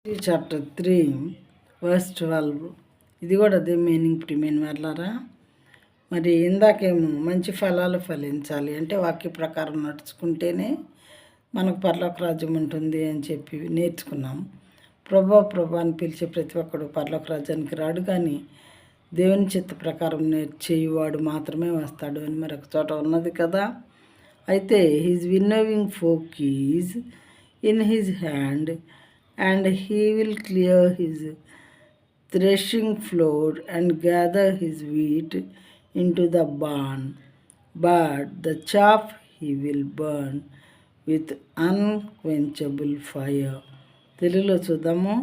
Chapter 3 verse 12. ఇది కూడా అదే మీనింగ్ ప్రిమేన్ వాళ్ళారా. మరి ఇందాకేమో మంచి ఫలాలు ఫలించాలి అంటే వాక్య ప్రకారం నడుచుకుంటేనే మనకు పరలోక రాజ్యం ఉంటుంది అని చెప్పి నేర్చుకున్నాం. ప్రభా అని పిలిచే ప్రతి ఒక్కడు పరలోక రాజ్యానికి రాడు, కానీ దేవుని చిత్త ప్రకారం చేయువాడు మాత్రమే వస్తాడు అని మరొక చోట ఉన్నది కదా. అయితే his winnowing fork is in his hand and he will clear his threshing floor and gather his wheat into the barn, but the chaff he will burn with unquenchable fire. తెలుగులో చూద్దాము.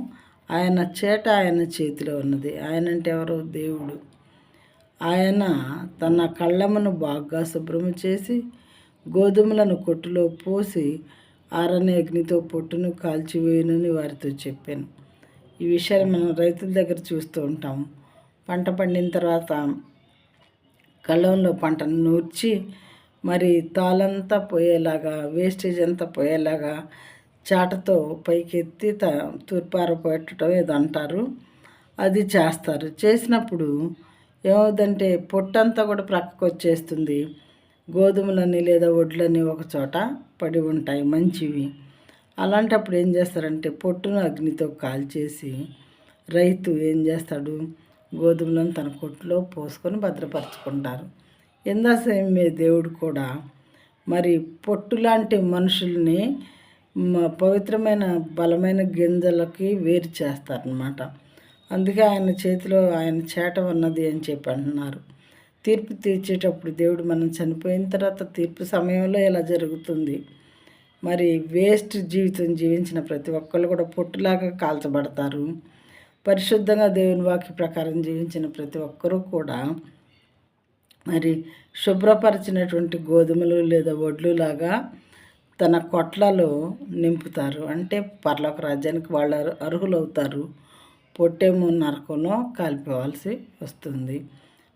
ఆయన చేట ఆయన చేతిలో ఉన్నది. ఆయన అంటే ఎవరు? దేవుడు. ఆయన తన కళ్ళమును బాగా శుభ్రము చేసి గోధుమలను కొట్టులో పోసి ఆరని అగ్నితో పొట్టును కాల్చివేయనని వారితో చెప్పాను. ఈ విషయాలు మనం రైతుల దగ్గర చూస్తూ ఉంటాం. పంట పండిన తర్వాత కళ్ళంలో పంటను నూర్చి మరి తాళంతా పోయేలాగా, వేస్టేజ్ అంతా పోయేలాగా చాటతో పైకెత్తి తూర్పార పెట్టడం ఏదో అంటారు. అది చేస్తారు. చేసినప్పుడు ఏమవుతుందంటే పొట్టంతా కూడా ప్రక్కకు వచ్చేస్తుంది. గోధుమలని లేదా వడ్లని ఒక చోట పడి ఉంటాయి మంచివి. అలాంటప్పుడు ఏం చేస్తారంటే పొట్టును అగ్నితో కాల్చేసి రైతు ఏం చేస్తాడు? గోధుమలను తన కొట్టులో పోసుకొని భద్రపరచుకుంటారు. సేమే దేవుడు కూడా మరి పొట్టు లాంటి మనుషుల్ని పవిత్రమైన బలమైన గింజలకి వేరు చేస్తారనమాట. అందుకే ఆయన చేతిలో ఆయన చేట ఉన్నది అని చెప్పి అంటున్నారు. తీర్పు తీర్చేటప్పుడు దేవుడు మనం చనిపోయిన తర్వాత తీర్పు సమయంలో ఇలా జరుగుతుంది. మరి వేస్ట్ జీవితం జీవించిన ప్రతి ఒక్కళ్ళు కూడా పొట్టులాగా కాల్చబడతారు. పరిశుద్ధంగా దేవుని వాక్య ప్రకారం జీవించిన ప్రతి ఒక్కరూ కూడా మరి శుభ్రపరిచినటువంటి గోధుమలు లేదా వడ్లు లాగా తన కొట్లలో నింపుతారు. అంటే పరలోక రాజ్యానికి వాళ్ళు అర్హులవుతారు. పొట్టేమో నరకంలో కాల్పోవాల్సి వస్తుంది.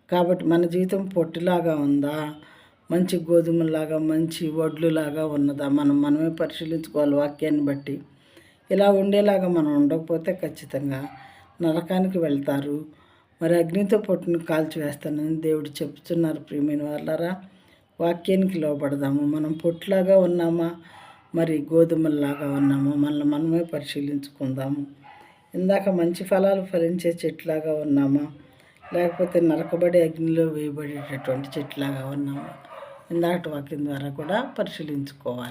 కాబట్టి మన జీవితం పొట్టులాగా ఉందా, మంచి గోధుమలాగా మంచి వడ్లులాగా ఉన్నదా, మనమే పరిశీలించుకోవాలి వాక్యాన్ని బట్టి. ఇలా ఉండేలాగా మనం ఉండకపోతే ఖచ్చితంగా నరకానికి వెళ్తారు. మరి అగ్నితో పొట్టును కాల్చివేస్తానని దేవుడు చెప్తున్నారు. ప్రియమైన వాళ్ళారా, వాక్యానికి లోబడదాము. మనం పొట్టులాగా ఉన్నామా, మరి గోధుమల్లాగా ఉన్నామా, మనమే పరిశీలించుకుందాము. ఇందాక మంచి ఫలాలు ఫలించే చెట్లాగా ఉన్నామా, లేకపోతే నరకబడి అగ్నిలో వేయబడేటటువంటి చెట్లాగా ఉన్నాము. ఇందాక వాక్యం ద్వారా కూడా పరిశీలించుకోవాలి.